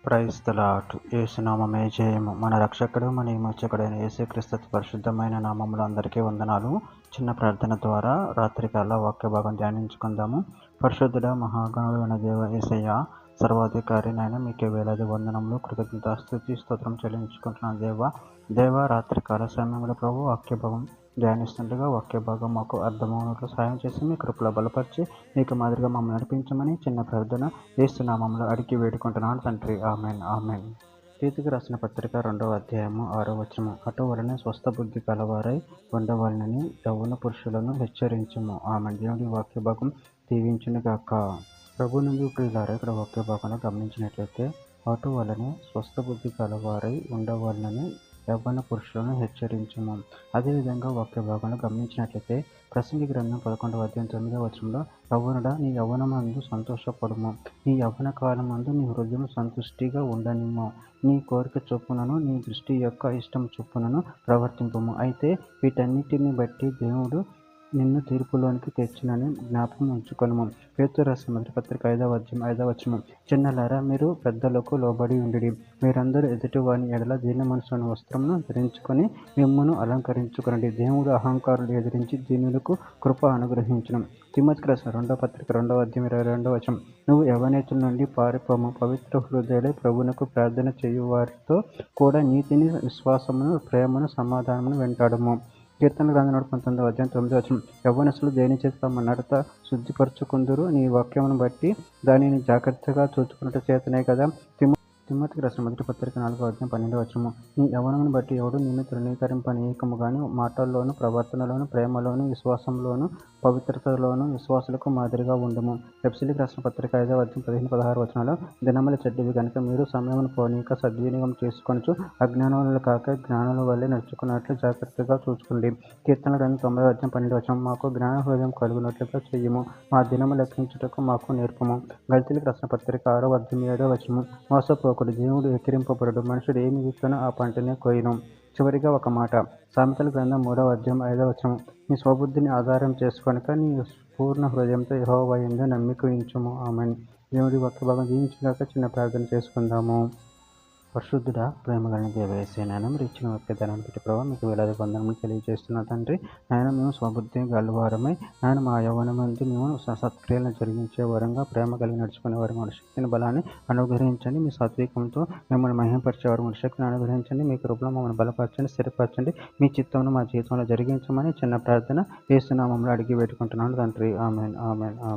Praise the lord. యేసునామమే జయము. మన రక్షకుడు మన విమోచకుడైన యేసుక్రీస్తు పరిశుద్ధమైన నామములో అందరికీ వందనాలు. చిన్న ప్రార్థన ద్వారా రాత్రికాల వాక్య భాగం ధ్యానించుకుందాము. పరిశుద్ధుడ మహాగణుడైన దేవ యేసయ్య, సర్వాధికారి నాయన, మీకే వేలాది వందనములు, కృతజ్ఞత స్తుతి స్తోత్రం చెల్లించుకుంటున్నాను. దేవ రాత్రికాల సమయంలో ప్రభు వాక్య భాగం ధ్యానిస్తుండగా వాక్య భాగం మాకు అర్థమవునట్లు సాయం చేసి మీ కృపలో బలపరిచి మీకు మాదిరిగా మమ్మల్ని నడిపించమని చిన్న ప్రార్థన యేసునామములో అడిగి వేడుకుంటున్నాను తండ్రి. Amen amen. తీతుకు రాసిన పత్రిక 2వ అధ్యాయము 6వ వచనము. అటు వలన స్వస్థ బుద్ధి కలవారై ఉండవాలని యవ్వన పురుషులను హెచ్చరించుము. ఆమెన్. దేవుడి వాక్య భాగం దీవించునుగాక. ప్రభు నుండి ప్రియులారా, ఇక్కడ వాక్య భాగంలో గమనించినట్లయితే అటు వలనే స్వస్థ బుద్ధి కలవారై ఉండవాలని యవ్వన పురుషులను హెచ్చరించుము. అదేవిధంగా వాక్య భాగంలో గమనించినట్లయితే ప్రసంగి గ్రంథం 11వ అధ్యాయం 9వ వచనంలో, యవ్వనుడా నీ యవ్వనమందు సంతోషపడుము, నీ యవ్వన కాలమందు నీ హృదయం సంతుష్టిగా ఉండనిమ్ము, నీ కోరిక చొప్పునను నీ దృష్టి యొక్క ఇష్టం చొప్పునను ప్రవర్తింపుము. అయితే వీటన్నిటిని బట్టి దేవుడు నిన్ను తీర్పులోనికి తెచ్చినని జ్ఞాపకం ఉంచుకొనుము. పేతురు రాసిన మొదటి పత్రిక 5వ అధ్యాయం 5వ వచనం. చిన్నలారా, మీరు పెద్దలకు లోబడి ఉండుడి. మీరందరూ ఎదుటి వాని ఎడల దీన మనసును వస్త్రమును ధరించుకొని మిమ్మును అలంకరించుకొనండి. దేవుడు అహంకారులు ఎదిరించి దీనులకు కృప అనుగ్రహించును. తిమోతికి రాసిన 2వ పత్రిక 2వ అధ్యాయం 22వ వచనం. నువ్వు యవ్వనేతుల నుండి పారిపోము, పవిత్ర హృదయులై ప్రభువునకు ప్రార్థన చేయు వారితో కూడా నీతిని, విశ్వాసమును, ప్రేమను, సమాధానమును వెంటాడము. కీర్తన గ్రంథం 19వ అధ్యాయం 9వ వచనం. యవ్వనస్తులు దేని చేత తమ నడత శుద్ధిపరచుకుందురు, నీ వాక్యమును బట్టి దానిని జాగ్రత్తగా చూచుకున్నట్టు చేతనే కదా. తిమోతికి రాసిన మొదటి పత్రిక 4వ అధ్యాయం 12వ వచనము. నీ యవ్వనమును బట్టి ఎవడు నిన్ను తృణీకరింపనీయకము గాని మాటల్లోను, ప్రవర్తనలోను, ప్రేమలోను, విశ్వాసంలోను, పవిత్రతలోను విశ్వాసులకు మాదిరిగా ఉండుము. ఎఫెసీయులకు రాసిన పత్రిక 5వ అధ్యాయం 15-16 వచనాలు. దినములు చెడ్డవి గనుక మీరు సమయమును పోనీక సద్వినియోగం చేసుకొనుచు అజ్ఞానులు కాక జ్ఞానుల వల్లే నడుచుకున్నట్లు జాగ్రత్తగా చూసుకోండి. కీర్తన గ్రంథం 9వ అధ్యాయం 12వ వచనం. మాకు జ్ఞాన హృదయం కలుగునట్లుగా చెయ్యము, మా దినము లెక్కించుటకు మాకు నేర్పము. గళతీయులకు రాసిన పత్రిక 6వ అధ్యాయం 7వ వచనం. మోసపోకూడదు, దేవుడు ఎక్కిరింపబడడు, మనుషుడు ఏమి విత్తునో ఆ పంటనే కోయును. చివరిగా ఒక మాట. సామెతల గ్రంథం 3వ అధ్యాయం 5వ వచనం. నీ స్వబుద్ధిని ఆధారం చేసుకొనక నీ పూర్ణ హృదయంతో యెహోవా యందు నమ్మిక ఉంచుము. ఆమేన్. దేవుడి వాక్య భాగం దీవించుగాక. చిన్న ప్రార్థన చేసుకుందాము. పరిశుద్ధుడా, ప్రేమగల దేవ యేసయ్య, నాయన మీరు ఇచ్చిన వాక్యదానాన్ని బట్టి ప్రభావ మీకు వేలాది వందనములు తెలియజేస్తున్నా తండ్రి. నాయన మేము స్వబుద్ధి గలవారమై నాయన మా యవ్వనమందు మేము సత్క్రియలను జరిగించే వరంగా, ప్రేమ కలిగి నడుచుకునే వారి మన శక్తిని బలాన్ని అనుగ్రహించండి. మీ సాత్వికంతో మిమ్మల్ని మహిమపరిచేవారు మన శక్తిని అనుగ్రహించండి. మీ కృపలో మమ్మల్ని బలపరచండి, స్థిరపరచండి. మీ చిత్తమును మా జీవితంలో జరిగించమని చిన్న ప్రార్థన యేసు నామములో అడిగి పెట్టుకుంటున్నాను తండ్రి. ఆమేన్ ఆమేన్ ఆమేన్.